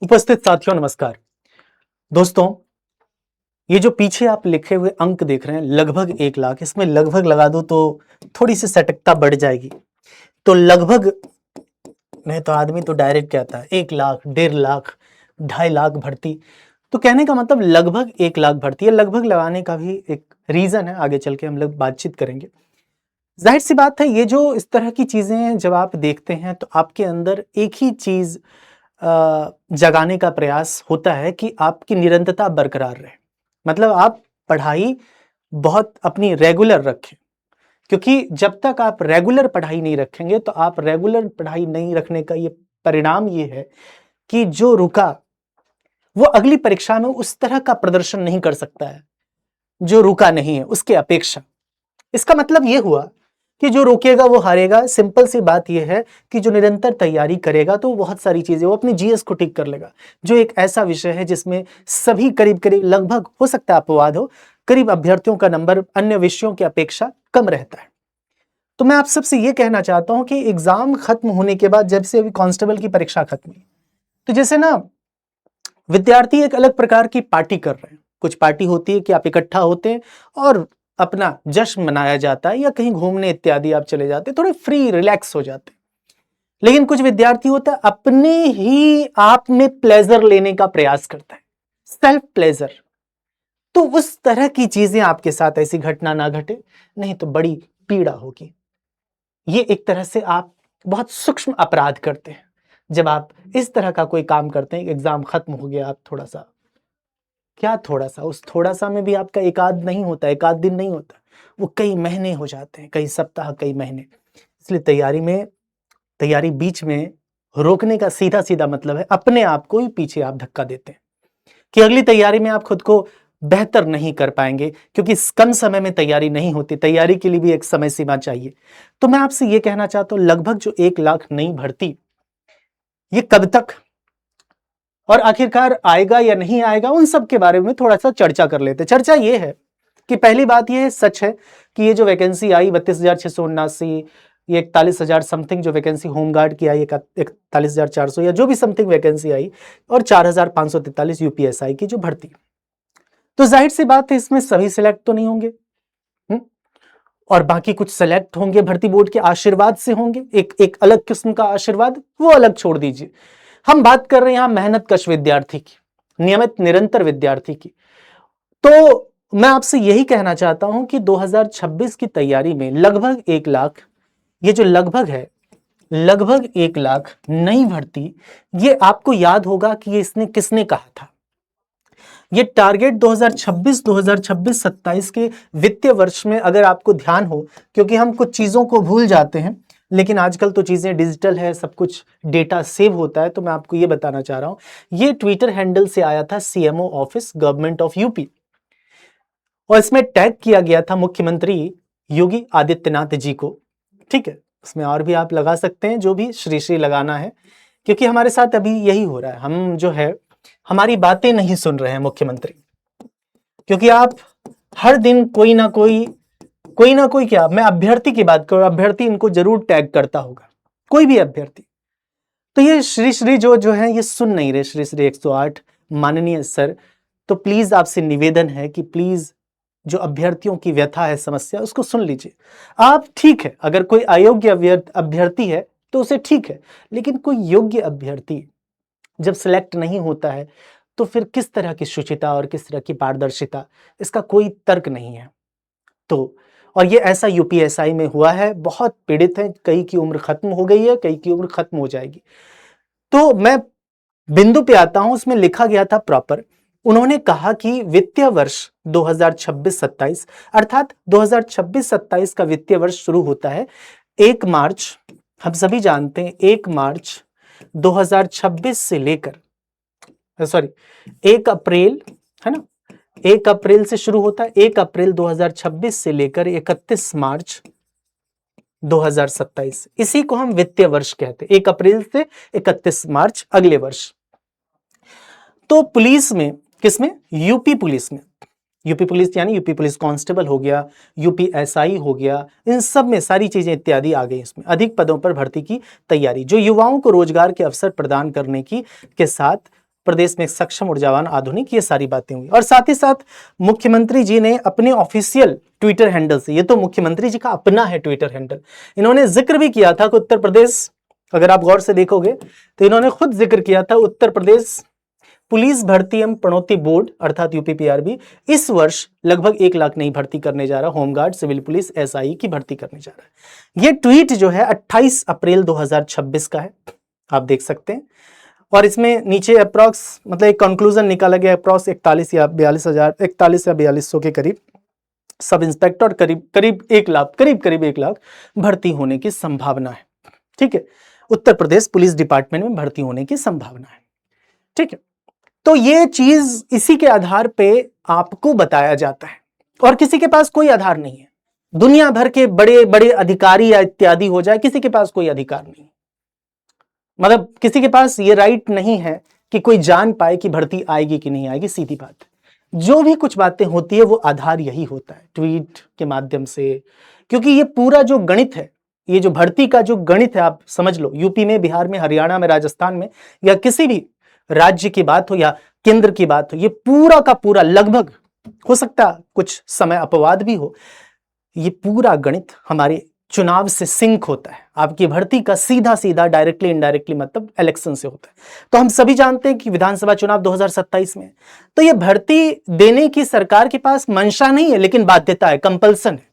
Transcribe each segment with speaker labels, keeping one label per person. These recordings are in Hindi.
Speaker 1: उपस्थित साथियों नमस्कार। दोस्तों, ये जो पीछे आप लिखे हुए अंक देख रहे हैं लगभग 1 लाख, इसमें लगभग लगा दो तो थोड़ी सी सटीकता बढ़ जाएगी। तो लगभग नहीं तो आदमी तो डायरेक्ट कहता है 1 लाख, 1.5 लाख, 2.5 लाख भर्ती। तो कहने का मतलब लगभग 1 लाख भर्ती है। लगभग लगाने का भी एक रीजन है, आगे चल के हम लोग बातचीत करेंगे। जाहिर सी बात है, ये जो इस तरह की चीजें जब आप देखते हैं तो आपके अंदर एक ही चीज जगाने का प्रयास होता है कि आपकी निरंतरता बरकरार रहे। मतलब आप पढ़ाई बहुत अपनी रेगुलर रखें, क्योंकि जब तक आप रेगुलर पढ़ाई नहीं रखेंगे तो आप रेगुलर पढ़ाई नहीं रखने का ये परिणाम ये है कि जो रुका वो अगली परीक्षा में उस तरह का प्रदर्शन नहीं कर सकता है जो रुका नहीं है उसके अपेक्षा। इसका मतलब ये हुआ कि जो रोकेगा वो हारेगा। सिंपल सी बात यह है कि जो निरंतर तैयारी करेगा तो बहुत सारी चीजें वो अपनी जीएस को ठीक कर लेगा, जो एक ऐसा विषय है जिसमें सभी करीब करीब लगभग, हो सकता है अपवाद हो, करीब अभ्यर्थियों का नंबर अन्य विषयों की अपेक्षा कम रहता है। तो मैं आप सबसे ये कहना चाहता हूं कि एग्जाम खत्म होने के बाद, जब से अभी कांस्टेबल की परीक्षा खत्म हुई, तो जैसे ना विद्यार्थी एक अलग प्रकार की पार्टी कर रहे हैं। कुछ पार्टी होती है कि आप इकट्ठा होते हैं और अपना जश्न मनाया जाता है या कहीं घूमने इत्यादि आप चले जाते हैं, थोड़े फ्री रिलैक्स हो जाते हैं। लेकिन कुछ विद्यार्थी होता है अपने ही आप में प्लेजर लेने का प्रयास करता है, सेल्फ प्लेजर। तो उस तरह की चीजें आपके साथ, ऐसी घटना ना घटे, नहीं तो बड़ी पीड़ा होगी। ये एक तरह से आप बहुत सूक्ष्म अपराध करते हैं जब आप इस तरह का कोई काम करते हैं। एग्जाम खत्म हो गया, आप थोड़ा सा, क्या थोड़ा सा, उस थोड़ा सा में भी आपका एक आध नहीं होता, एक आध दिन नहीं होता, वो कई महीने हो जाते हैं, कई सप्ताह, कई महीने। इसलिए तैयारी बीच में रोकने का सीधा सीधा मतलब है अपने आप को ही पीछे आप धक्का देते हैं कि अगली तैयारी में आप खुद को बेहतर नहीं कर पाएंगे, क्योंकि कम समय में तैयारी नहीं होती। तैयारी के लिए भी एक समय सीमा चाहिए। तो मैं आपसे ये कहना चाहता हूं, लगभग जो 1 लाख नई भर्ती, ये कब तक और आखिरकार आएगा या नहीं आएगा, उन सब के बारे में थोड़ा सा चर्चा कर लेते हैं। चर्चा ये है कि पहली बात ये सच है कि ये जो वैकेंसी आई 32,679, ये 41,000 समथिंग जो वैकेंसी होमगार्ड की आई, 41,400 या जो भी समथिंग वैकेंसी आई, और 4,543 यूपीएसआई की जो भर्ती, तो जाहिर सी बात है इसमें सभी सिलेक्ट तो नहीं होंगे। और बाकी कुछ सेलेक्ट होंगे भर्ती बोर्ड के आशीर्वाद से होंगे, एक अलग किस्म का आशीर्वाद, वो अलग छोड़ दीजिए। हम बात कर रहे हैं यहां मेहनत कश विद्यार्थी की, नियमित निरंतर विद्यार्थी की। तो मैं आपसे यही कहना चाहता हूं कि 2026 की तैयारी में लगभग 1 लाख, ये जो लगभग है, लगभग 1 लाख नई भर्ती, ये आपको याद होगा कि ये इसने किसने कहा था। ये टारगेट 2026-27 के वित्तीय वर्ष में, अगर आपको ध्यान हो, क्योंकि हम कुछ चीजों को भूल जाते हैं, लेकिन आजकल तो चीजें डिजिटल है, सब कुछ डेटा सेव होता है, तो मैं आपको ये बताना चाह रहा हूं। ये ट्विटर हैंडल से आया था CMO office, government of UP, और इसमें टैग किया गया था मुख्यमंत्री योगी आदित्यनाथ जी को। ठीक है, इसमें और भी आप लगा सकते हैं, जो भी श्री श्री लगाना है, क्योंकि हमारे साथ अभी यही हो रहा है। हम जो है, हमारी बातें नहीं सुन रहे हैं मुख्यमंत्री, क्योंकि आप हर दिन कोई ना कोई क्या, मैं अभ्यर्थी की बात करूं, अभ्यर्थी इनको जरूर टैग करता होगा, कोई भी अभ्यर्थी। तो ये श्री श्री जो है ये सुन नहीं रहे, श्री श्री 108 माननीय सर। तो प्लीज आपसे निवेदन है कि प्लीज जो अभ्यर्थियों की व्यथा है, समस्या, उसको सुन लीजिए आप। ठीक है, अगर कोई अयोग्य अभ्यर्थी है तो उसे ठीक है, लेकिन कोई योग्य अभ्यर्थी जब सिलेक्ट नहीं होता है तो फिर किस तरह की शुचिता और किस तरह की पारदर्शिता, इसका कोई तर्क नहीं है। तो और ये ऐसा यूपीएसआई में हुआ है, बहुत पीड़ित हैं, कई की उम्र खत्म हो गई है, कई की उम्र खत्म हो जाएगी। तो मैं बिंदु पे आता हूं, उसमें लिखा गया था प्रॉपर, उन्होंने कहा कि वित्तीय वर्ष 2026-27, अर्थात 2026-27 का वित्तीय वर्ष शुरू होता है 1 मार्च, हम सभी जानते हैं 1 मार्च 2026 से लेकर, सॉरी 1 अप्रैल, है ना, 1 अप्रैल से शुरू होता है, 1 अप्रैल 2026 से लेकर 31 मार्च 2027, इसी को हम वित्तीय वर्ष कहते हैं, 1 अप्रैल से 31 मार्च अगले वर्ष। तो पुलिस में, किसमें, यूपी पुलिस में, यूपी पुलिस यानी यूपी पुलिस कांस्टेबल हो गया, यूपीएसआई हो गया, इन सब में सारी चीजें इत्यादि आ गई। इसमें अधिक पदों पर भर्ती की तैयारी, जो युवाओं को रोजगार के अवसर प्रदान करने की के साथ प्रदेश में एक सक्षम, ऊर्जावान, आधुनिक, ये सारी बातें हुई। और साथ ही साथ मुख्यमंत्री जी ने अपने ऑफिशियल ट्विटर हैंडल से, ये तो मुख्यमंत्री जी का अपना है ट्विटर हैंडल, इन्होंने जिक्र भी किया था कि उत्तर प्रदेश, अगर आप गौर से देखोगे तो इन्होंने खुद जिक्र किया था, उत्तर प्रदेश पुलिस भर्ती एवं प्रोन्नति बोर्ड अर्थात यूपीपीआरबी इस वर्ष लगभग 1 लाख नई भर्ती करने जा रहा है, होमगार्ड, सिविल पुलिस, एसआई की भर्ती करने जा रहा है। ये ट्वीट जो है 28 अप्रैल 2026 का है, आप देख सकते हैं। और इसमें नीचे अप्रॉक्स मतलब एक कंक्लूजन निकाला गया, अप्रॉक्स 41 या 42,000 के करीब सब इंस्पेक्टर और करीब 1 लाख भर्ती होने की संभावना है। ठीक है, उत्तर प्रदेश पुलिस डिपार्टमेंट में भर्ती होने की संभावना है। ठीक है, तो ये चीज इसी के आधार पे आपको बताया जाता है और किसी के पास कोई आधार नहीं है। दुनिया भर के बड़े बड़े अधिकारी या इत्यादि हो जाए, किसी के पास कोई अधिकार नहीं, मतलब किसी के पास ये राइट नहीं है कि कोई जान पाए कि भर्ती आएगी कि नहीं आएगी। सीधी बात है, जो भी कुछ बातें होती है वो आधार यही होता है, ट्वीट के माध्यम से। क्योंकि ये पूरा जो गणित है, ये जो भर्ती का जो गणित है, आप समझ लो, यूपी में, बिहार में, हरियाणा में, राजस्थान में या किसी भी राज्य की बात हो या केंद्र की बात हो, ये पूरा का पूरा लगभग, हो सकता कुछ समय अपवाद भी हो, ये पूरा गणित हमारे चुनाव से सिंक होता है। आपकी भर्ती का सीधा सीधा डायरेक्टली इनडायरेक्टली मतलब इलेक्शन से होता है। तो हम सभी जानते हैं कि विधानसभा चुनाव 2027 में, तो ये भर्ती देने की सरकार के पास मंशा नहीं है, लेकिन बाध्यता है, कंपल्सन है।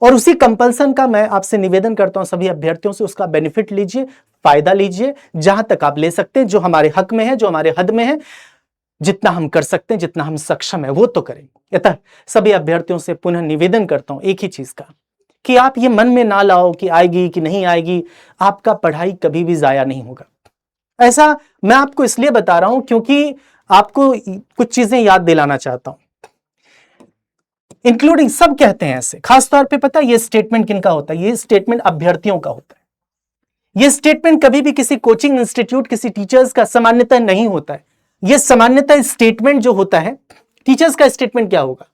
Speaker 1: और उसी कंपल्सन का मैं आपसे निवेदन करता हूं सभी अभ्यर्थियों से, उसका बेनिफिट लीजिए, फायदा लीजिए, जहां तक आप ले सकते हैं, जो हमारे हक में है, जो हमारे हद में है, जितना हम कर सकते हैं, जितना हम सक्षम है वो तो करें। अतः सभी अभ्यर्थियों से पुनः निवेदन करता हूं एक ही चीज का, कि आप ये मन में ना लाओ कि आएगी कि नहीं आएगी, आपका पढ़ाई कभी भी जाया नहीं होगा। ऐसा मैं आपको इसलिए बता रहा हूं क्योंकि आपको कुछ चीजें याद दिलाना चाहता हूं, इंक्लूडिंग सब कहते हैं ऐसे, खासतौर पे पता है ये स्टेटमेंट किनका होता है? ये स्टेटमेंट अभ्यर्थियों का होता है। ये स्टेटमेंट कभी भी किसी कोचिंग इंस्टीट्यूट, किसी टीचर्स का सामान्यतः नहीं होता है। ये सामान्यतः स्टेटमेंट जो होता है, टीचर्स का स्टेटमेंट क्या होगा?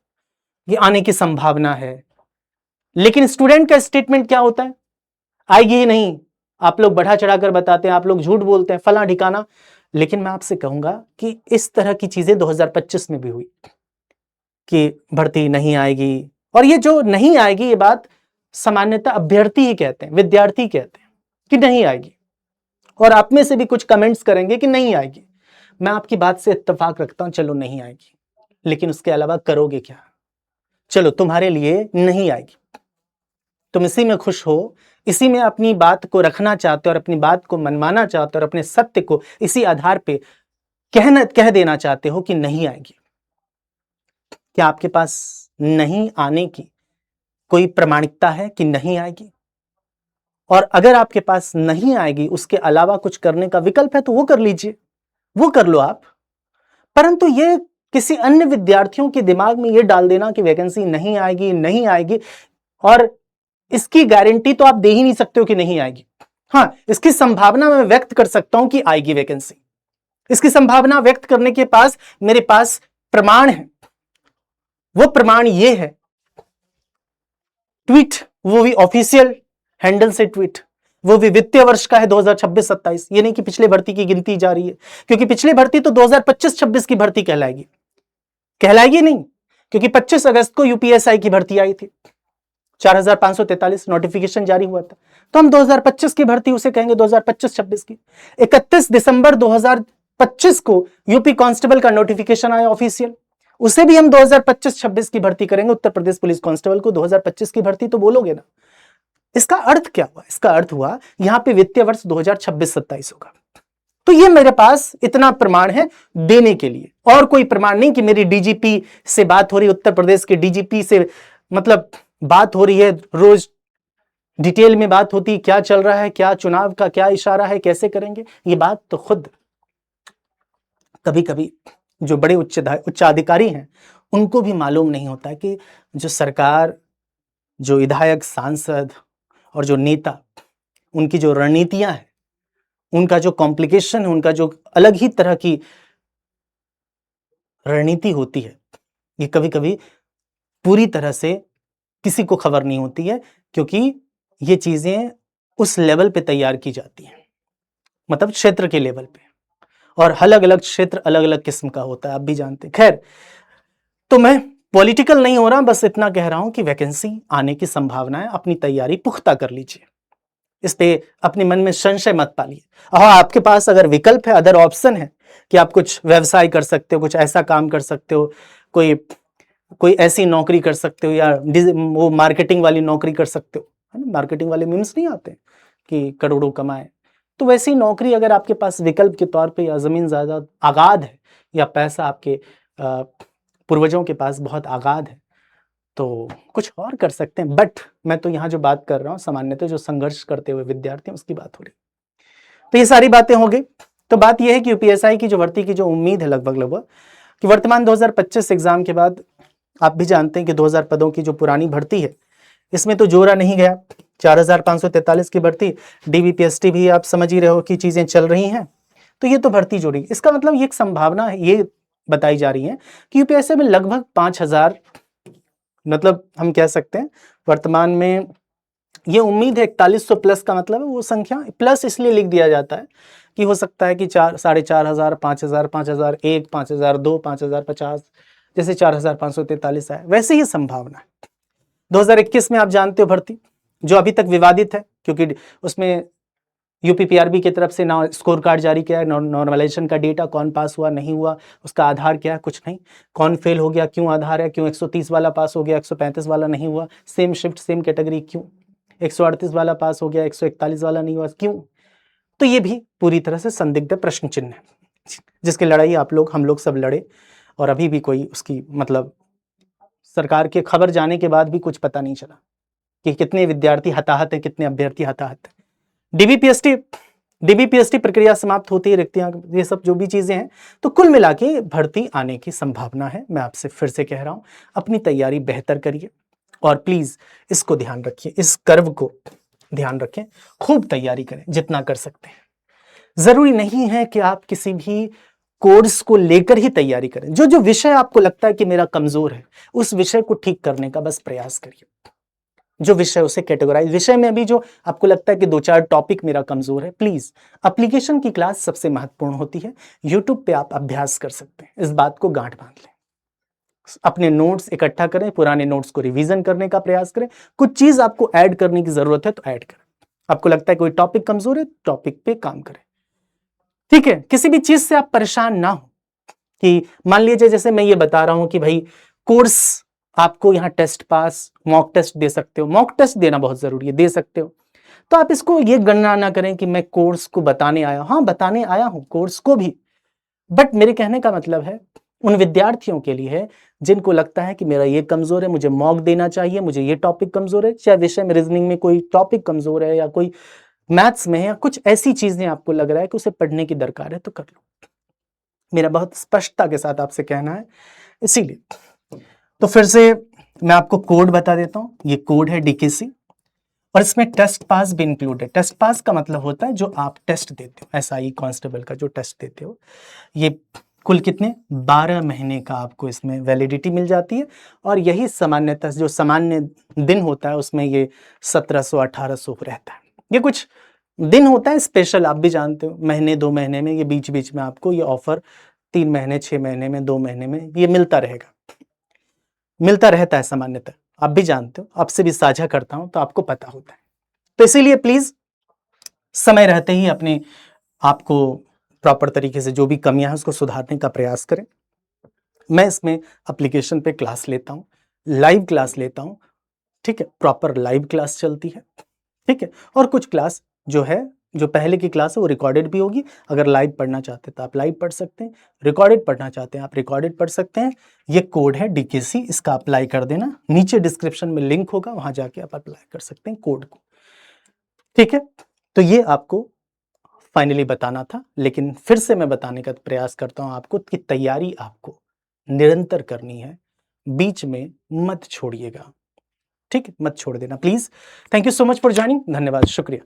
Speaker 1: ये आने की संभावना है। लेकिन स्टूडेंट का स्टेटमेंट क्या होता है? आएगी ही नहीं, आप लोग बढ़ा चढ़ाकर बताते हैं, आप लोग झूठ बोलते हैं, फला ठिकाना। लेकिन मैं आपसे कहूंगा कि इस तरह की चीजें 2025 में भी हुई कि भर्ती नहीं आएगी, और ये जो नहीं आएगी ये बात सामान्यतः अभ्यर्थी ही कहते हैं, विद्यार्थी कहते हैं कि नहीं आएगी, और आप में से भी कुछ कमेंट्स करेंगे कि नहीं आएगी। मैं आपकी बात से इत्तेफाक रखता हूं, चलो नहीं आएगी, लेकिन उसके अलावा करोगे क्या? चलो तुम्हारे लिए नहीं आएगी, तुम इसी में खुश हो, इसी में अपनी बात को रखना चाहते हो और अपनी बात को मनवाना चाहते हो और अपने सत्य को इसी आधार पे कह देना चाहते हो कि नहीं आएगी। क्या आपके पास नहीं आने की कोई प्रमाणिकता है कि नहीं आएगी? और अगर आपके पास नहीं आएगी, उसके अलावा कुछ करने का विकल्प है तो वो कर लीजिए, वो कर लो आप। परंतु ये किसी अन्य विद्यार्थियों के दिमाग में ये डाल देना कि वैकेंसी नहीं आएगी, नहीं आएगी, और इसकी गारंटी तो आप दे ही नहीं सकते हो कि नहीं आएगी। हां, इसकी संभावना मैं व्यक्त कर सकता हूं कि आएगी वैकेंसी। इसकी संभावना व्यक्त करने के पास मेरे पास प्रमाण है। वो प्रमाण ये है, ट्वीट, वो भी ऑफिशियल हैंडल से ट्वीट, वो भी वित्तीय वर्ष का है 2026-27। ये नहीं कि पिछले भर्ती की गिनती जा रही है, क्योंकि पिछली भर्ती तो 2025-26 की भर्ती कहलाएगी नहीं, क्योंकि 25 अगस्त को यूपीएसआई की भर्ती आई थी, 4543 नोटिफिकेशन जारी हुआ था, तो हम 2025 की भर्ती उसे कहेंगे 2025-26 की। 31 दिसंबर 2025 को यूपी कांस्टेबल का नोटिफिकेशन आया ऑफिशियल, उसे भी हम 2025-26 की भर्ती करेंगे। उत्तर प्रदेश पुलिस कांस्टेबल को 2025 की भर्ती तो बोलोगे ना। इसका अर्थ क्या हुआ? इसका अर्थ हुआ यहां पे वित्तीय वर्ष 2026-27 होगा। तो ये मेरे पास इतना प्रमाण है देने के लिए, और कोई प्रमाण नहीं कि मेरी डीजीपी से बात हो रही, उत्तर प्रदेश के डीजीपी से मतलब बात हो रही है, रोज डिटेल में बात होती, क्या चल रहा है, क्या चुनाव का क्या इशारा है, कैसे करेंगे, ये बात तो खुद कभी कभी जो बड़े उच्चाधिकारी हैं उनको भी मालूम नहीं होता कि जो सरकार, जो विधायक, सांसद और जो नेता, उनकी जो रणनीतियां हैं, उनका जो कॉम्प्लिकेशन है, उनका जो अलग ही तरह की रणनीति होती है, ये कभी कभी पूरी तरह से किसी को खबर नहीं होती है, क्योंकि ये चीजें उस लेवल पे तैयार की जाती हैं, मतलब क्षेत्र के लेवल पे। और अलग अलग क्षेत्र अलग अलग किस्म का होता है, आप भी जानते हैं। खैर, तो मैं पॉलिटिकल नहीं हो रहा, बस इतना कह रहा हूं कि वैकेंसी आने की संभावना है, अपनी तैयारी पुख्ता कर लीजिए, इस पे अपने मन में संशय मत पालिए। हाँ, आपके पास अगर विकल्प है, अदर ऑप्शन है कि आप कुछ व्यवसाय कर सकते हो, कुछ ऐसा काम कर सकते हो, कोई कोई ऐसी नौकरी कर सकते हो, या वो मार्केटिंग वाली नौकरी कर सकते हो, है ना। मार्केटिंग वाले मीम्स नहीं आते कि करोड़ों कमाए, तो वैसी नौकरी अगर आपके पास विकल्प के तौर पे, या जमीन जायदाद आगाध है, या पैसा आपके पूर्वजों के पास बहुत आगाध है, तो कुछ और कर सकते हैं। बट मैं तो यहाँ जो बात कर रहा हूँ सामान्यतः जो संघर्ष करते हुए विद्यार्थी हैं उसकी बात हो रही। तो ये सारी बातें हो गई। तो बात यह है कि यूपीएसआई की जो भर्ती की जो उम्मीद है लगभग कि वर्तमान 2025 एग्जाम के बाद आप भी जानते हैं कि 2000 पदों की जो पुरानी भर्ती है इसमें तो जोड़ा नहीं गया। 4543 की भर्ती, डीबीपीएसटी भी आप समझ ही रहे हो कि चीजें चल रही हैं, तो ये तो भर्ती जोड़ी। इसका मतलब ये एक संभावना है, ये बताई जा रही है कि यूपीएससी में लगभग 5000, मतलब हम कह सकते हैं वर्तमान में ये उम्मीद है 4100 प्लस का मतलब है वो संख्या प्लस इसलिए लिख दिया जाता है कि हो सकता है कि 4,500, 5,000, 5,001, 5,002, 5,050, जैसे 4,543 है, वैसे ही संभावना है। 2021 में आप जानते हो भर्ती जो अभी तक विवादित है, क्योंकि उसमें यूपीपीआरबी की तरफ से ना स्कोर कार्ड जारी किया है, नॉर्मलाइजेशन का डेटा, कौन पास हुआ नहीं हुआ, उसका आधार क्या है, कुछ नहीं, कौन फेल हो गया, क्यों आधार है, क्यों 130 वाला पास हो गया, 135 वाला नहीं हुआ, सेम शिफ्ट सेम कैटेगरी क्यों, 138 वाला पास हो गया, 141 वाला नहीं हुआ क्यों। तो ये भी पूरी तरह से संदिग्ध प्रश्न चिन्ह है, जिसकी लड़ाई हम लोग सब लड़े, और अभी भी कोई उसकी मतलब सरकार के खबर जाने के बाद भी कुछ पता नहीं चला कि कितने विद्यार्थी हताहत है, कितने अभ्यर्थी हताहत है। डीबीपीएसटी प्रक्रिया समाप्त होती है, रिक्तियां, ये सब जो भी चीजें हैं, तो कुल मिला के भर्ती आने की संभावना है। मैं आपसे फिर से कह रहा हूं, अपनी तैयारी बेहतर करिए, और प्लीज इसको ध्यान रखिए, इस कर्व को ध्यान रखें, खूब तैयारी करें जितना कर सकते हैं। जरूरी नहीं है कि आप किसी भी कोर्स को लेकर ही तैयारी करें, जो जो विषय आपको लगता है कि मेरा कमजोर है, उस विषय को ठीक करने का बस प्रयास करिए। जो विषय उसे कैटेगराइज, विषय में भी जो आपको लगता है कि 2-4 टॉपिक मेरा कमजोर है, प्लीज एप्लीकेशन की क्लास सबसे महत्वपूर्ण होती है, यूट्यूब पे आप अभ्यास कर सकते हैं, इस बात को गांठ बांध लें। अपने नोट्स इकट्ठा करें, पुराने नोट्स को रिवीजन करने का प्रयास करें, कुछ चीज आपको ऐड करने की जरूरत है तो ऐड करें, आपको लगता है कोई टॉपिक कमजोर है, टॉपिक पे काम करें, ठीक है। किसी भी चीज से आप परेशान ना हो, कि मान लीजिए जैसे मैं ये बता रहा हूं कि भाई कोर्स आपको यहाँ टेस्ट पास, मॉक टेस्ट दे सकते हो, मॉक टेस्ट देना बहुत जरूरी है, दे सकते हो, तो आप इसको ये गणना ना करें कि मैं कोर्स को बताने आया, हाँ बताने आया हूं कोर्स को भी, बट मेरे कहने का मतलब है उन विद्यार्थियों के लिए है जिनको लगता है कि मेरा ये कमजोर है, मुझे मॉक देना चाहिए, मुझे ये टॉपिक कमजोर है, चाहे विषय में रीजनिंग में कोई टॉपिक कमजोर है, या कोई मैथ्स में है, या कुछ ऐसी चीजें आपको लग रहा है कि उसे पढ़ने की दरकार है, तो कर लो। मेरा बहुत स्पष्टता के साथ आपसे कहना है, इसीलिए तो फिर से मैं आपको कोड बता देता हूं। ये कोड है डीकेसी, और इसमें टेस्ट पास भी इंक्लूड है। टेस्ट पास का मतलब होता है जो आप टेस्ट देते हो, एसआई कांस्टेबल का जो टेस्ट देते हो, ये कुल कितने 12 महीने का आपको इसमें वैलिडिटी मिल जाती है, और यही सामान्यतः जो सामान्य दिन होता है उसमें ये 1700-1800 रहता है। ये कुछ दिन होता है स्पेशल, आप भी जानते हो, महीने 2 महीने में, ये बीच बीच में आपको ये ऑफर 3 महीने, 6 महीने में, 2 महीने में ये मिलता रहेगा, मिलता रहता है सामान्यतः, आप भी जानते हो, आपसे भी साझा करता हूं तो आपको पता होता है। तो इसीलिए प्लीज समय रहते ही अपने आपको प्रॉपर तरीके से जो भी कमियां हैं उसको सुधारने का प्रयास करें। मैं इसमें एप्लीकेशन पे क्लास लेता हूं, लाइव क्लास लेता हूं, ठीक है, प्रॉपर लाइव क्लास चलती है, ठीक है, और कुछ क्लास जो है, जो पहले की क्लास है वो रिकॉर्डेड भी होगी। अगर लाइव पढ़ना चाहते हैं तो आप लाइव पढ़ सकते हैं, रिकॉर्डेड पढ़ना चाहते हैं आप रिकॉर्डेड पढ़ सकते हैं। ये कोड है डीकेसी, इसका अप्लाई कर देना, नीचे डिस्क्रिप्शन में लिंक होगा, वहां जाके आप अप्लाई कर सकते हैं कोड को, ठीक है। तो ये आपको फाइनली बताना था, लेकिन फिर से मैं बताने का प्रयास करता हूं आपको कि तैयारी आपको निरंतर करनी है, बीच में मत छोड़िएगा, ठीक है, मत छोड़ देना please. Thank you so much for joining, धन्यवाद, शुक्रिया।